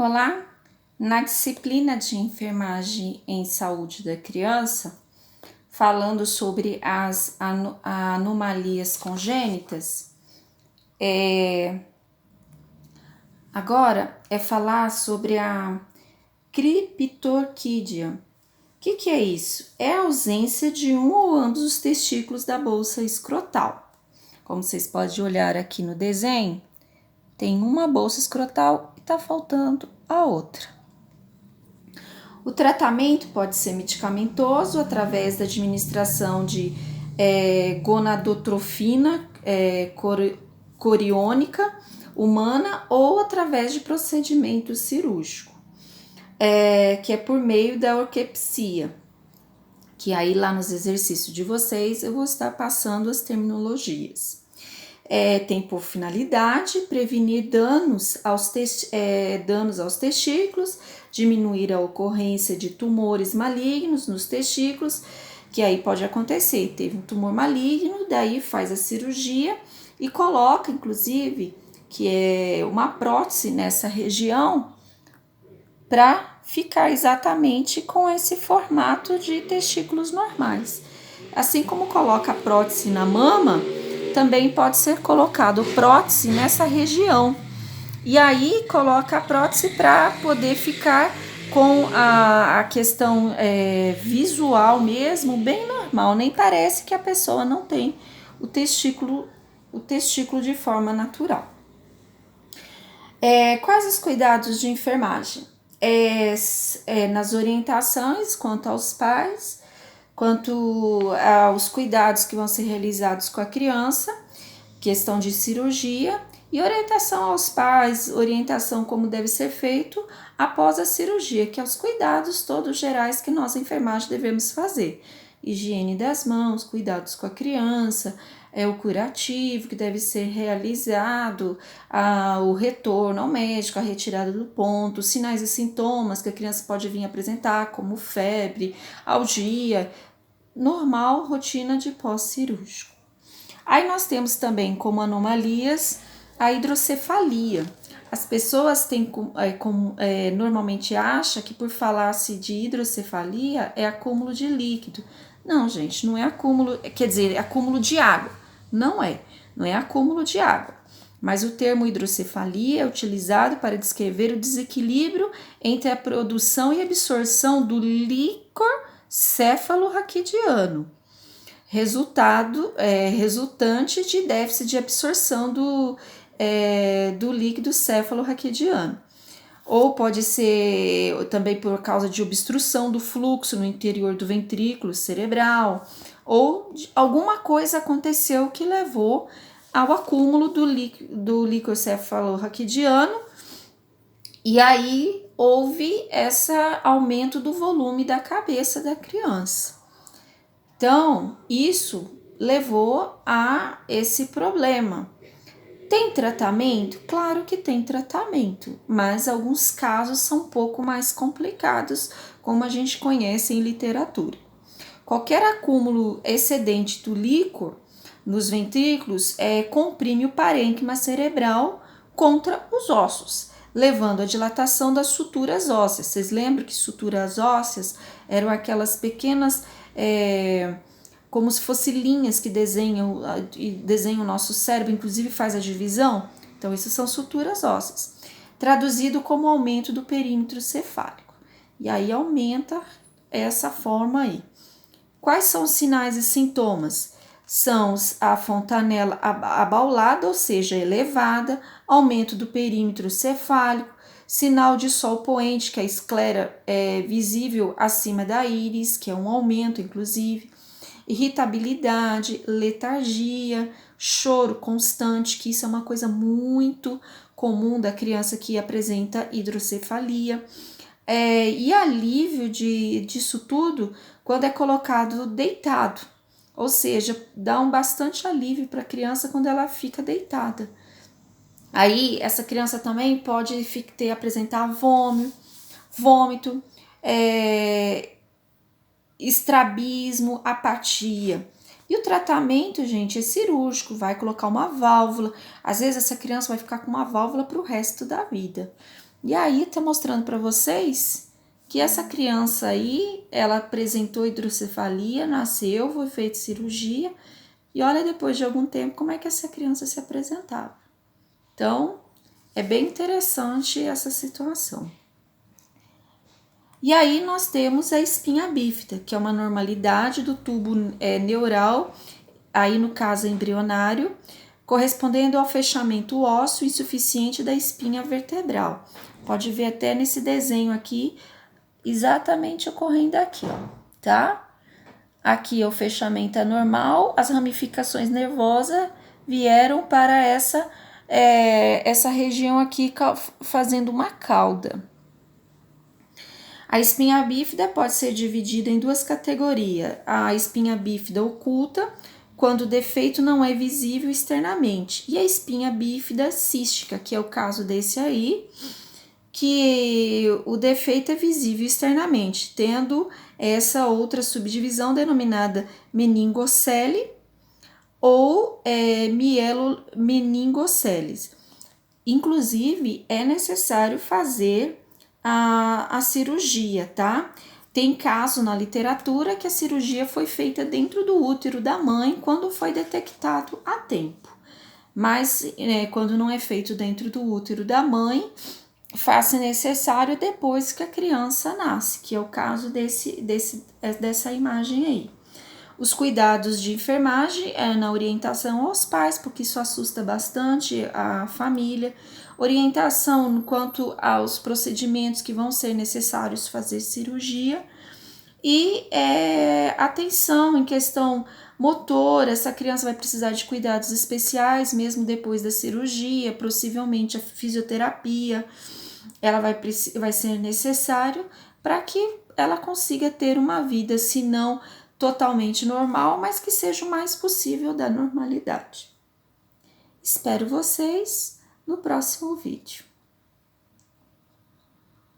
Olá! Na disciplina de enfermagem em saúde da criança, falando sobre as anomalias congênitas, agora é falar sobre a criptorquídea. O que é isso? É a ausência de um ou ambos os testículos da bolsa escrotal. Como vocês podem olhar aqui no desenho, tem uma bolsa escrotal e está faltando a outra. O tratamento pode ser medicamentoso através da administração de gonadotrofina coriônica humana ou através de procedimento cirúrgico, que é por meio da orquepsia, que aí lá nos exercícios de vocês eu vou estar passando as terminologias. Tem por finalidade prevenir danos aos testículos, diminuir a ocorrência de tumores malignos nos testículos, que aí pode acontecer, teve um tumor maligno, daí faz a cirurgia e coloca, inclusive, que é uma prótese nessa região para ficar exatamente com esse formato de testículos normais. Assim como coloca a prótese na mama, também pode ser colocado prótese nessa região. E aí coloca a prótese para poder ficar com a questão visual mesmo, bem normal. Nem parece que a pessoa não tem o testículo de forma natural. Quais os cuidados de enfermagem? Nas orientações quanto aos pais, quanto aos cuidados que vão ser realizados com a criança, questão de cirurgia e orientação aos pais, orientação como deve ser feito após a cirurgia, que é os cuidados todos gerais que nós, enfermagem, devemos fazer. Higiene das mãos, cuidados com a criança, o curativo que deve ser realizado, o retorno ao médico, a retirada do ponto, sinais e sintomas que a criança pode vir apresentar, como febre, algia, normal rotina de pós-cirúrgico. Aí nós temos também como anomalias a hidrocefalia. As pessoas normalmente acham que por falar-se de hidrocefalia é acúmulo de líquido. Não, gente, não é acúmulo, quer dizer, é acúmulo de água. Não é acúmulo de água. Mas o termo hidrocefalia é utilizado para descrever o desequilíbrio entre a produção e absorção do líquor cefalorraquidiano, resultante de déficit de absorção do líquido cefalorraquidiano. Ou pode ser também por causa de obstrução do fluxo no interior do ventrículo cerebral, ou alguma coisa aconteceu que levou ao acúmulo do líquido cefalorraquidiano, e aí houve esse aumento do volume da cabeça da criança. Então, isso levou a esse problema. Tem tratamento? Claro que tem tratamento, mas alguns casos são um pouco mais complicados, como a gente conhece em literatura. Qualquer acúmulo excedente do líquor nos ventrículos comprime o parênquima cerebral contra os ossos, levando à dilatação das suturas ósseas. Vocês lembram que suturas ósseas eram aquelas pequenas, como se fossem linhas que desenham o nosso cérebro, inclusive faz a divisão? Então, essas são suturas ósseas. Traduzido como aumento do perímetro cefálico. E aí aumenta essa forma aí. Quais são os sinais e sintomas? São a fontanela abaulada, ou seja, elevada, aumento do perímetro cefálico, sinal de sol poente, que a esclera é visível acima da íris, que é um aumento, inclusive, irritabilidade, letargia, choro constante, que isso é uma coisa muito comum da criança que apresenta hidrocefalia, e alívio disso tudo quando é colocado deitado, ou seja, dá bastante alívio para a criança quando ela fica deitada. Aí essa criança também pode apresentar vômito, estrabismo, apatia. E o tratamento, gente, é cirúrgico, vai colocar uma válvula. Às vezes essa criança vai ficar com uma válvula para o resto da vida. E aí tá mostrando para vocês que essa criança aí, ela apresentou hidrocefalia, nasceu, foi feita cirurgia, e olha depois de algum tempo como é que essa criança se apresentava. Então, é bem interessante essa situação. E aí nós temos a espinha bífida, que é uma normalidade do tubo neural, aí no caso embrionário, correspondendo ao fechamento ósseo insuficiente da espinha vertebral. Pode ver até nesse desenho aqui, exatamente ocorrendo aqui, ó, tá? Aqui é o fechamento anormal, as ramificações nervosas vieram para essa região aqui fazendo uma cauda. A espinha bífida pode ser dividida em duas categorias. A espinha bífida oculta, quando o defeito não é visível externamente, e a espinha bífida cística, que é o caso desse aí, que o defeito é visível externamente, tendo essa outra subdivisão denominada meningocele ou mielomeningoceles. Inclusive, é necessário fazer a cirurgia, tá? Tem caso na literatura que a cirurgia foi feita dentro do útero da mãe quando foi detectado a tempo. Mas quando não é feito dentro do útero da mãe, faz-se necessário depois que a criança nasce, que é o caso dessa imagem aí. Os cuidados de enfermagem na orientação aos pais, porque isso assusta bastante a família. Orientação quanto aos procedimentos que vão ser necessários fazer cirurgia. E atenção em questão motora, essa criança vai precisar de cuidados especiais mesmo depois da cirurgia, possivelmente a fisioterapia, ela vai ser necessário para que ela consiga ter uma vida, se não totalmente normal, mas que seja o mais possível da normalidade. Espero vocês no próximo vídeo.